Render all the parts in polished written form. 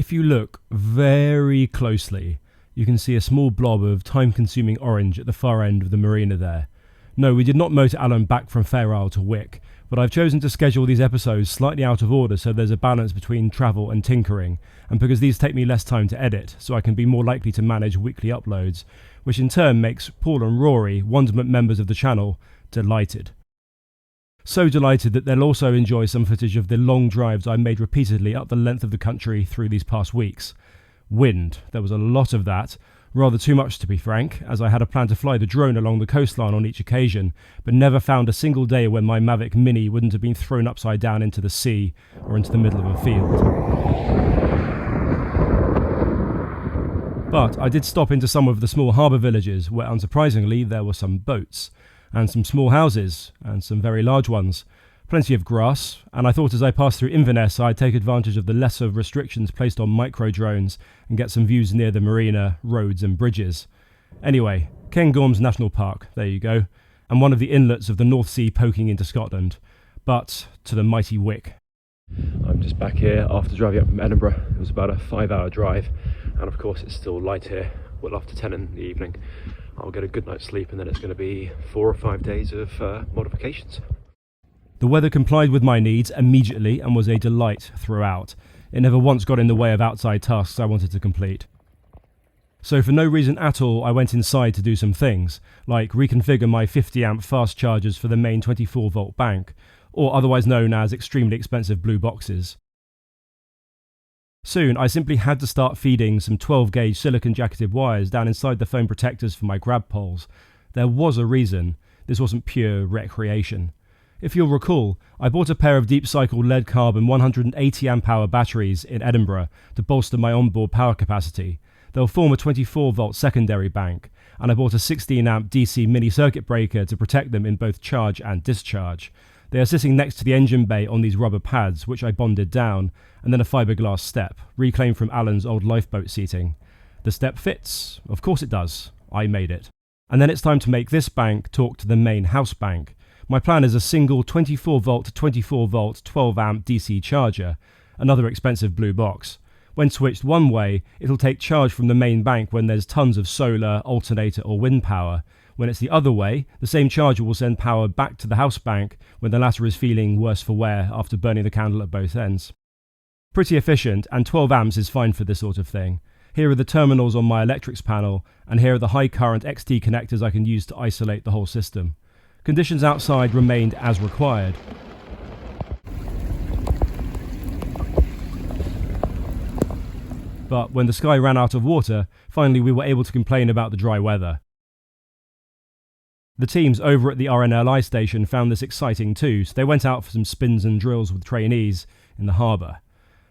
If you look very closely, you can see a small blob of time-consuming orange at the far end of the marina there. No, we did not motor Alan back from Fair Isle to Wick, but I've chosen to schedule these episodes slightly out of order so there's a balance between travel and tinkering, and because these take me less time to edit, so I can be more likely to manage weekly uploads, which in turn makes Paul and Rory, Wonderment members of the channel, delighted. So delighted that they'll also enjoy some footage of the long drives I made repeatedly up the length of the country through these past weeks. Wind, there was a lot of that, rather too much to be frank, as I had a plan to fly the drone along the coastline on each occasion, but never found a single day when my Mavic Mini wouldn't have been thrown upside down into the sea or into the middle of a field. But I did stop into some of the small harbour villages where unsurprisingly there were some boats, and some small houses, and some very large ones. Plenty of grass, and I thought as I passed through Inverness I'd take advantage of the lesser restrictions placed on micro-drones and get some views near the marina, roads and bridges. Anyway, Cairngorms National Park, there you go, and one of the inlets of the North Sea poking into Scotland. But to the mighty Wick. I'm just back here after driving up from Edinburgh. It was about a 5-hour drive, and of course it's still light here, well after 10 in the evening. I'll get a good night's sleep and then it's going to be 4 or 5 days of modifications. The weather complied with my needs immediately and was a delight throughout. It never once got in the way of outside tasks I wanted to complete. So for no reason at all, I went inside to do some things, like reconfigure my 50 amp fast chargers for the main 24 volt bank, or otherwise known as extremely expensive blue boxes. Soon I simply had to start feeding some 12 gauge silicon jacketed wires down inside the foam protectors for my grab poles. There was a reason. This wasn't pure recreation. If you'll recall, I bought a pair of deep cycle lead carbon 180 amp hour batteries in Edinburgh to bolster my onboard power capacity. They'll form a 24 volt secondary bank, and I bought a 16 amp DC mini circuit breaker to protect them in both charge and discharge. They are sitting next to the engine bay on these rubber pads, which I bonded down, and then a fiberglass step, reclaimed from Alan's old lifeboat seating. The step fits. Of course it does. I made it. And then it's time to make this bank talk to the main house bank. My plan is a single 24 volt to 24 volt 12 amp DC charger, another expensive blue box. When switched one way, it'll take charge from the main bank when there's tons of solar, alternator or wind power. When it's the other way, the same charger will send power back to the house bank when the latter is feeling worse for wear after burning the candle at both ends. Pretty efficient, and 12 amps is fine for this sort of thing. Here are the terminals on my electrics panel, and here are the high current XT connectors I can use to isolate the whole system. Conditions outside remained as required. But when the sky ran out of water, finally we were able to complain about the dry weather. The teams over at the RNLI station found this exciting too, so they went out for some spins and drills with trainees in the harbour.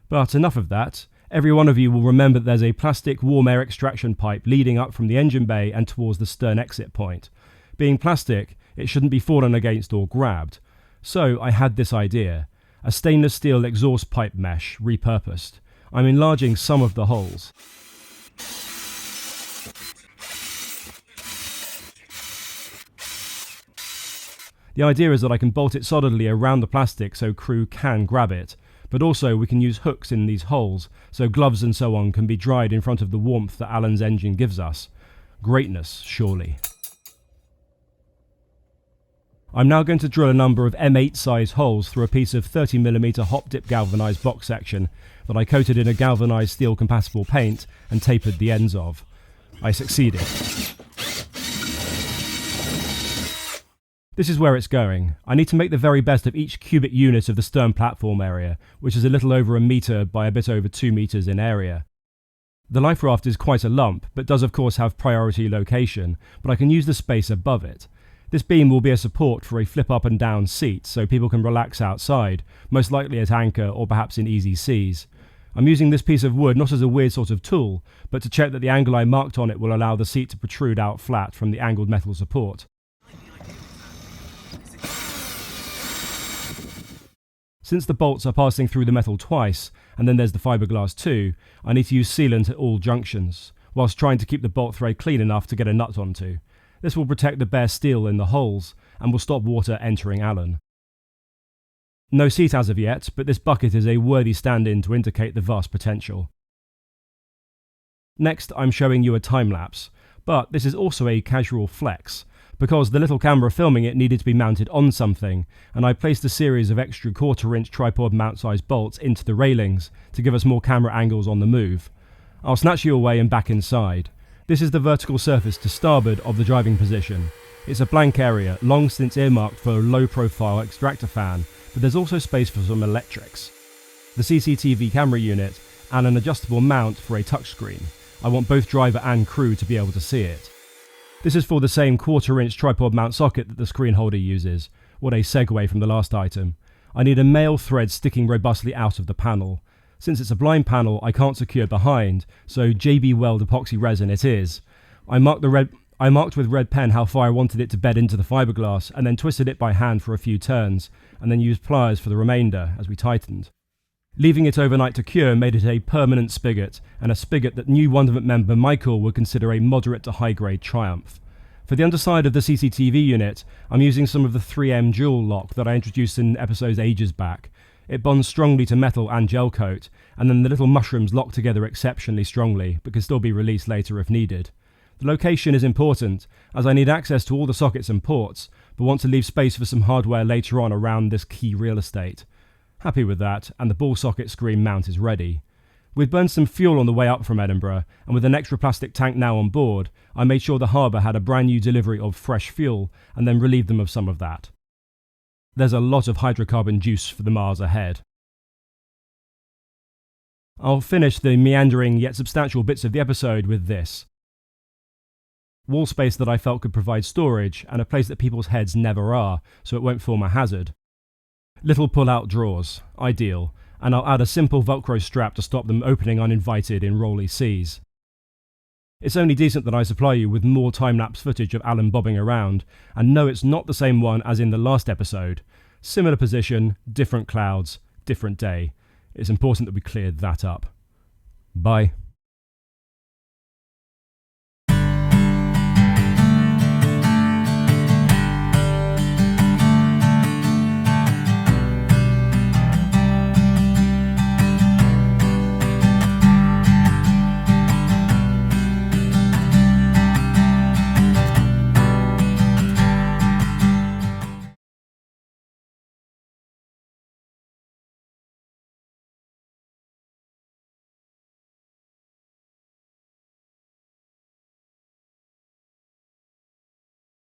But enough of that. Every one of you will remember that there's a plastic warm air extraction pipe leading up from the engine bay and towards the stern exit point. Being plastic, it shouldn't be fallen against or grabbed. So I had this idea, a stainless steel exhaust pipe mesh repurposed. I'm enlarging some of the holes. The idea is that I can bolt it solidly around the plastic so crew can grab it, but also we can use hooks in these holes so gloves and so on can be dried in front of the warmth that Alan's engine gives us. Greatness, surely. I'm now going to drill a number of M8 size holes through a piece of 30mm hop dip galvanised box section that I coated in a galvanised steel compatible paint and tapered the ends of. I succeeded. This is where it's going. I need to make the very best of each cubic unit of the stern platform area, which is a little over a metre by a bit over 2 metres in area. The life raft is quite a lump, but does of course have priority location, but I can use the space above it. This beam will be a support for a flip up and down seat so people can relax outside, most likely at anchor or perhaps in easy seas. I'm using this piece of wood not as a weird sort of tool, but to check that the angle I marked on it will allow the seat to protrude out flat from the angled metal support. Since the bolts are passing through the metal twice, and then there's the fiberglass too, I need to use sealant at all junctions, whilst trying to keep the bolt thread clean enough to get a nut onto. This will protect the bare steel in the holes, and will stop water entering Alan. No seat as of yet, but this bucket is a worthy stand-in to indicate the vast potential. Next, I'm showing you a time-lapse, but this is also a casual flex, because the little camera filming it needed to be mounted on something, and I placed a series of extra 1/4-inch tripod mount-sized bolts into the railings to give us more camera angles on the move. I'll snatch you away and back inside. This is the vertical surface to starboard of the driving position. It's a blank area, long since earmarked for a low-profile extractor fan, but there's also space for some electrics. The CCTV camera unit, and an adjustable mount for a touchscreen. I want both driver and crew to be able to see it. This is for the same 1/4-inch tripod mount socket that the screen holder uses. What a segue from the last item. I need a male thread sticking robustly out of the panel. Since it's a blind panel, I can't secure behind, so JB Weld epoxy resin it is. I marked with red pen how far I wanted it to bed into the fiberglass, and then twisted it by hand for a few turns, and then used pliers for the remainder as we tightened. Leaving it overnight to cure made it a permanent spigot, and a spigot that new Wonderment member Michael would consider a moderate to high-grade triumph. For the underside of the CCTV unit, I'm using some of the 3M Dual Lock that I introduced in episodes ages back. It bonds strongly to metal and gel coat, and then the little mushrooms lock together exceptionally strongly, but can still be released later if needed. The location is important, as I need access to all the sockets and ports, but want to leave space for some hardware later on around this key real estate. Happy with that, and the ball socket screen mount is ready. We'd burned some fuel on the way up from Edinburgh, and with an extra plastic tank now on board, I made sure the harbour had a brand new delivery of fresh fuel, and then relieved them of some of that. There's a lot of hydrocarbon juice for the miles ahead. I'll finish the meandering yet substantial bits of the episode with this. Wall space that I felt could provide storage, and a place that people's heads never are, so it won't form a hazard. Little pull-out drawers, ideal, and I'll add a simple Velcro strap to stop them opening uninvited in rolly seas. It's only decent that I supply you with more time-lapse footage of Alan bobbing around, and no, it's not the same one as in the last episode. Similar position, different clouds, different day. It's important that we cleared that up. Bye.